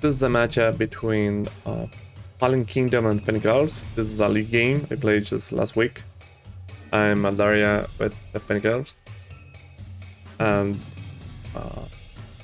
this is a matchup between Fallen Kingdom and Fennec Elves. This is a league game. I played just last week. I'm Aldaria with the Fennec Elves. And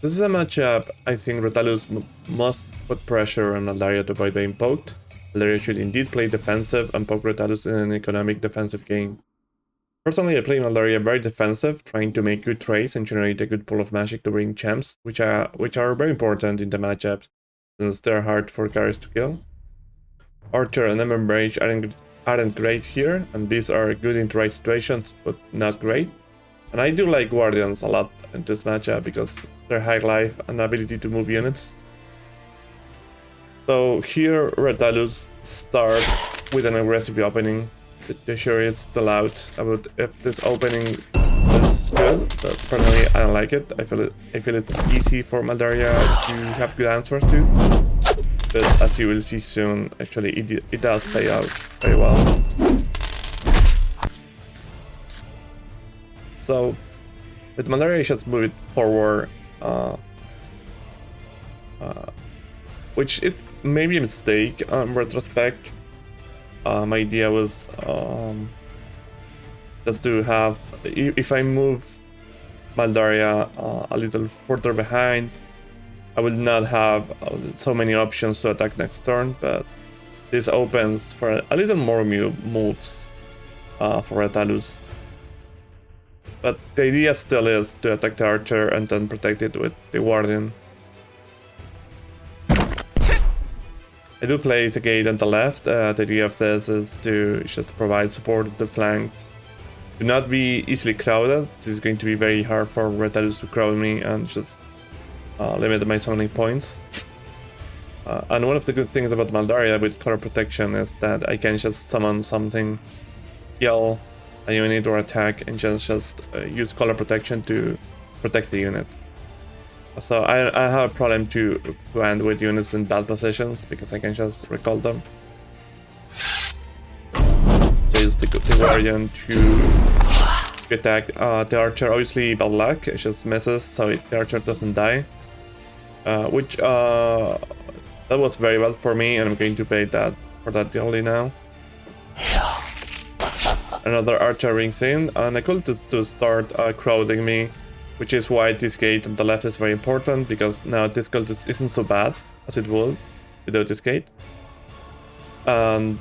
this is a matchup I think Retalius must put pressure on Aldaria to avoid being poked. Aldaria should indeed play defensive and poke Retalius in an economic defensive game. Personally, I play Aldaria very defensive, trying to make good trades and generate a good pool of magic to bring champs, which are very important in the matchup, since they're hard for carries to kill. Archer and Ember Mage aren't great here, and these are good in the right situations, but not great. And I do like Guardians a lot in this matchup because they're high life and ability to move units. So here Retalius start with an aggressive opening. The jury is still out about if this opening is good, but personally I don't like it. I feel it's easy for Maldaria to have good answers to. But as you will see soon, actually it does pay out very well. So with Maldaria you just move it forward, which it's maybe a mistake in retrospect. My idea was just to have, if I move Maldaria a little further behind, I will not have so many options to attack next turn, but this opens for a little more moves for Retalius. But the idea still is to attack the archer and then protect it with the guardian. I do play the gate on the left. The idea of this is to just provide support at the flanks. Do not be easily crowded. This is going to be very hard for Retalius to crowd me and just limit my summoning points. And one of the good things about Maldaria with color protection is that I can just summon something, heal a unit or attack, and just use color protection to protect the unit. So I have a problem to end with units in bad positions because I can just recall them. So use the guardian to attack the archer. Obviously bad luck, it just misses, so the archer doesn't die. Which that was very well for me, and I'm going to pay that for that dearly now. Another archer rings in, and I could just to start crowding me, which is why this gate on the left is very important, because now this cultist isn't so bad as it would without this gate. And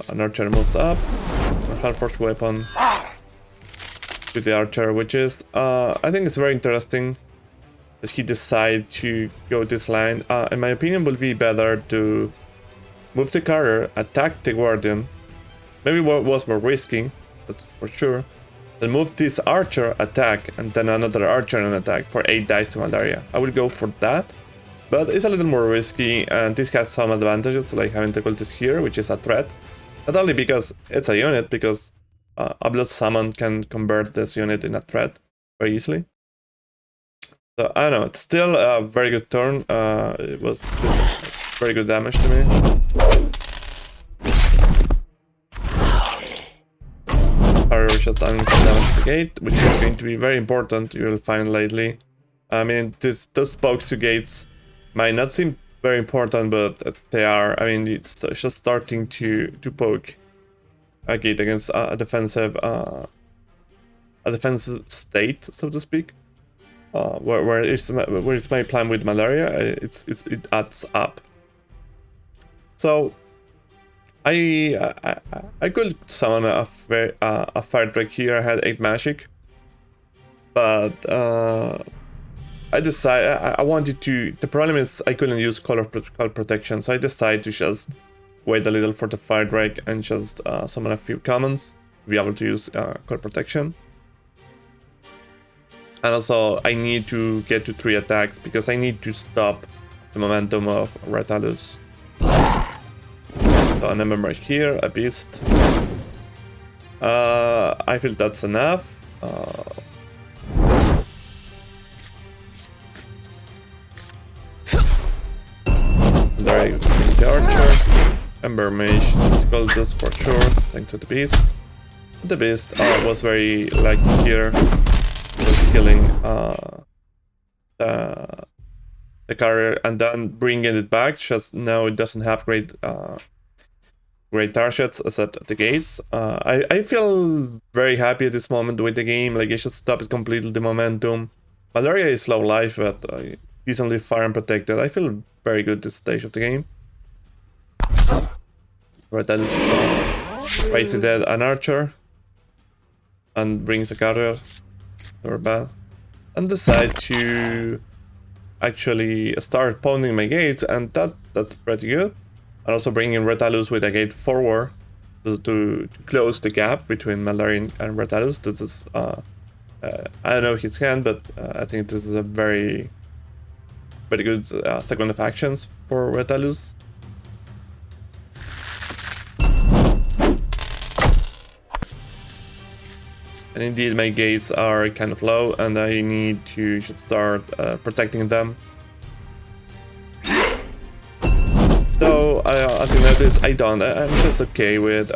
an archer moves up, a hard-forged weapon with the archer, which is, I think it's very interesting that he decided to go this line. In my opinion, would be better to move the carrier, attack the guardian, maybe what was more risky, that's for sure. Then move this archer, attack, and then another archer and attack for 8 dice to Maldaria. I will go for that, but it's a little more risky, and this has some advantages, like having the cultist here, which is a threat. Not only because it's a unit, because a blood summon can convert this unit in a threat very easily. So I don't know, it's still a very good turn. It was very good damage to me. Shots adding some damage to the gate, which is going to be very important, you will find lately. I mean, those pokes to gates might not seem very important, but they are. I mean, it's just starting to poke a gate against a defensive state, so to speak. Where it's my plan with Maldaria, it adds up. So I could summon a fire drake here. I had 8 magic, but I decided I wanted to. The problem is I couldn't use color protection, so I decided to just wait a little for the fire drake and just summon a few commons to be able to use color protection. And also I need to get to 3 attacks because I need to stop the momentum of Retalius. So an Ember Mage here, a beast. I feel that's enough. There the archer, Ember Mage, Cultist for sure, thanks to the beast. The beast was very lucky here, was killing the carrier and then bringing it back. Just now it doesn't have great targets except the gates. I feel very happy at this moment with the game. Like, I just stopped completely the momentum. Malaria is low life, but decently far and protected. I feel very good this stage of the game. Right, that rates dead an archer and brings a carrier. Never bad. And decide to actually start pounding my gates, and that's pretty good. And also bringing Retalus with a gate forward to close the gap between Maldarin and Retalus. This is I don't know his hand, but I think this is a very good sequence of actions for Retalus. And indeed, my gates are kind of low, and I need to start protecting them. So, as you notice, I'm just okay with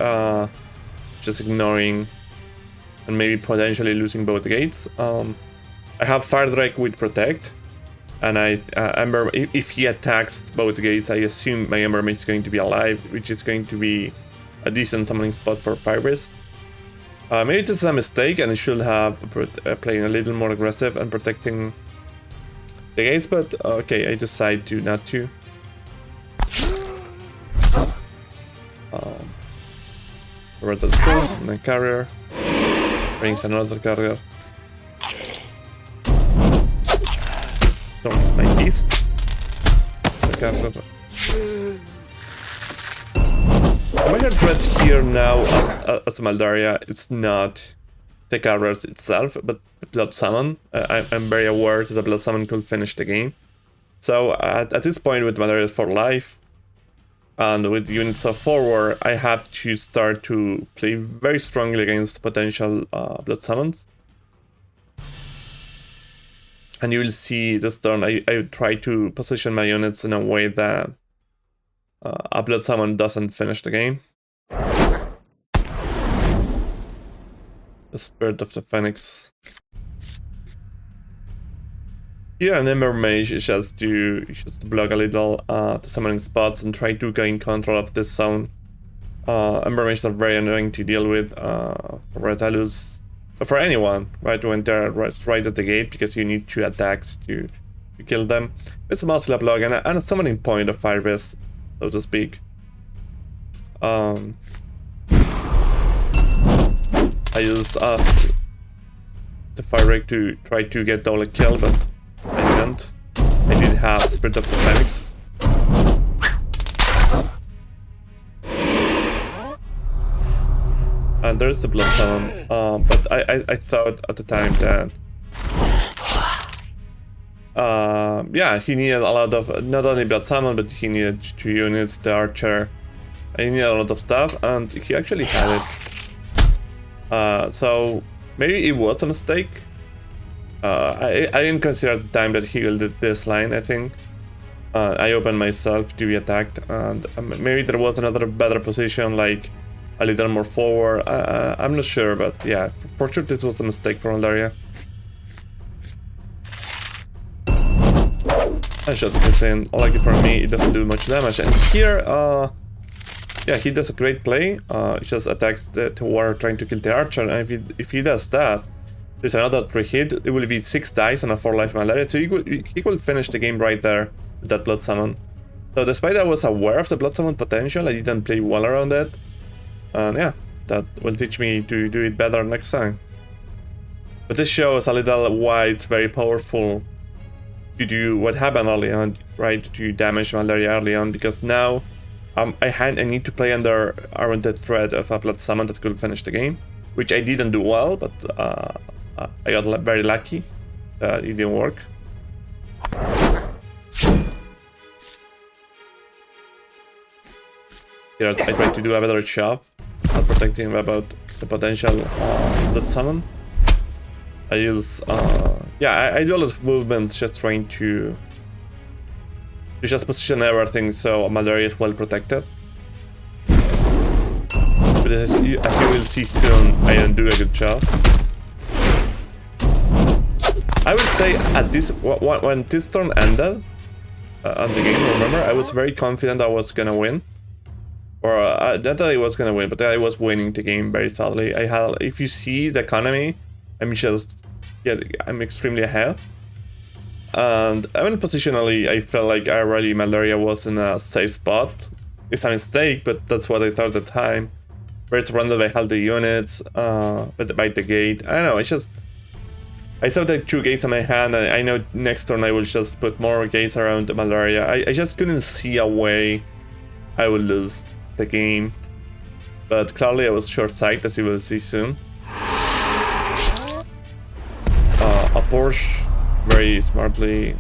just ignoring and maybe potentially losing both gates. I have Fire Drake with Protect, and Ember, if he attacks both gates, I assume my Ember Mage is going to be alive, which is going to be a decent summoning spot for Fire Beast. Maybe this is a mistake, and I should have playing a little more aggressive and protecting the gates, but okay, I decide to not to. Red stones and then carrier brings another carrier. Don't my beast. The carrier. The major threat here now as Maldaria, it's not the carriers itself, but Blood Summon. I'm very aware that the Blood Summon could finish the game. So at this point with Maldaria for life, and with units so forward, I have to start to play very strongly against potential Blood Summons. And you will see this turn, I try to position my units in a way that a Blood Summon doesn't finish the game. The Spirit of the Phoenix. Here an Ember Mage is just to block a little the summoning spots and try to gain control of this zone. Ember Mages are very annoying to deal with for Retalus, for anyone, right, when they're right at the gate, because you need 2 attacks to kill them. It's mostly a block and a summoning point of Fire Beast, so to speak. I use the Fire Rake to try to get double kill, but I didn't. I did have Spirit of the Phoenix. And there's the Blood Summon, but I thought at the time that yeah, he needed a lot of, not only Blood Summon, but he needed 2 units, the Archer. I needed a lot of stuff, and he actually had it. So maybe it was a mistake. I didn't consider at the time that he will do this line, I think. I opened myself to be attacked, and maybe there was another better position, like a little more forward. I'm not sure, but yeah, for sure this was a mistake for Maldaria. I shot it in. Lucky for me, it doesn't do much damage. And here, yeah, he does a great play. He just attacks the warrior trying to kill the archer, and if he does that, there's another 3 hit. It will be 6 dice on a 4 life Maldaria, so he could finish the game right there with that Blood Summon. So despite I was aware of the Blood Summon potential, I didn't play well around it. And yeah, that will teach me to do it better next time. But this shows a little why it's very powerful to do what happened early on, right? To damage Maldaria early on, because now I need to play under the threat of a Blood Summon that could finish the game, which I didn't do well, but I got very lucky that it didn't work. Here I tried to do a better job at protecting him about the potential Blood Summon. I use, yeah, I do a lot of movements just trying to just position everything so Maldaria is well protected. But as you will see soon, I don't do a good job. I would say at this, when this turn ended, on the game. Remember, I was very confident I was gonna win. Or not that I was gonna win, but I was winning the game very sadly. I had, if you see the economy, I'm extremely ahead. And even positionally, I felt like already Malaria was in a safe spot. It's a mistake, but that's what I thought at the time. Where it's surrounded by healthy units, but by the gate. I don't know, I saw the 2 gates on my hand, and I know next turn I will just put more gates around the Malaria. I just couldn't see a way I would lose the game. But clearly I was short-sighted, as you will see soon. A Porsche, very smartly,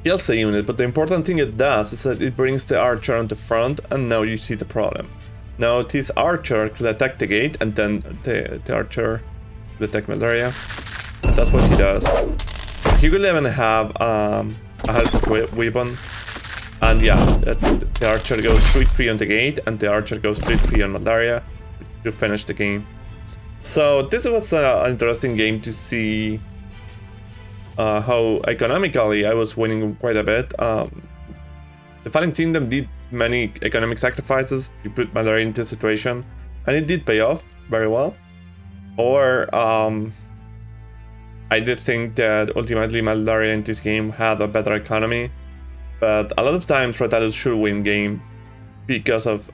kills the unit, but the important thing it does is that it brings the archer on the front, and now you see the problem. Now this archer could attack the gate, and then the archer could attack Malaria, and that's what he does. He will even have a health weapon, and yeah, the archer goes 3-3 on the gate, and the archer goes 3-3 on Malaria to finish the game. So this was an interesting game to see how economically I was winning quite a bit. The Fallen Kingdom did many economic sacrifices to put Malaria into a situation, and it did pay off very well. Or I did think that ultimately Malaria in this game had a better economy, but a lot of times Ratalus should win game because of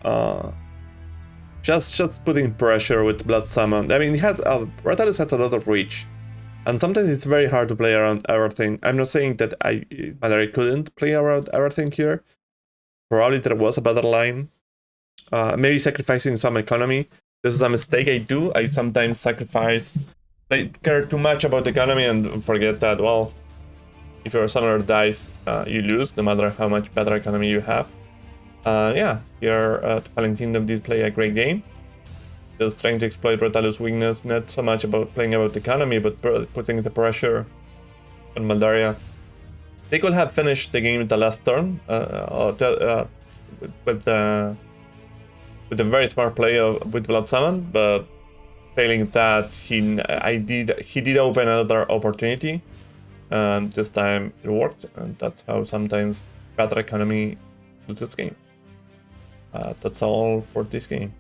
just putting pressure with Blood Summon. I mean, Ratalus has a lot of reach, and sometimes it's very hard to play around everything. I'm not saying that Malaria couldn't play around everything here. Probably there was a better line. Maybe sacrificing some economy. This is a mistake I do. I sometimes sacrifice. I care too much about the economy and forget that, well, if your summoner dies, you lose, no matter how much better economy you have. Yeah, here the Fallen Kingdom did play a great game. Just trying to exploit Ratalus' weakness, not so much about playing about the economy, but putting the pressure on Malaria. They could have finished the game the last turn with a very smart play with Blood Summon, but failing that, he did open another opportunity, and this time it worked, and that's how sometimes better economy loses game. That's all for this game.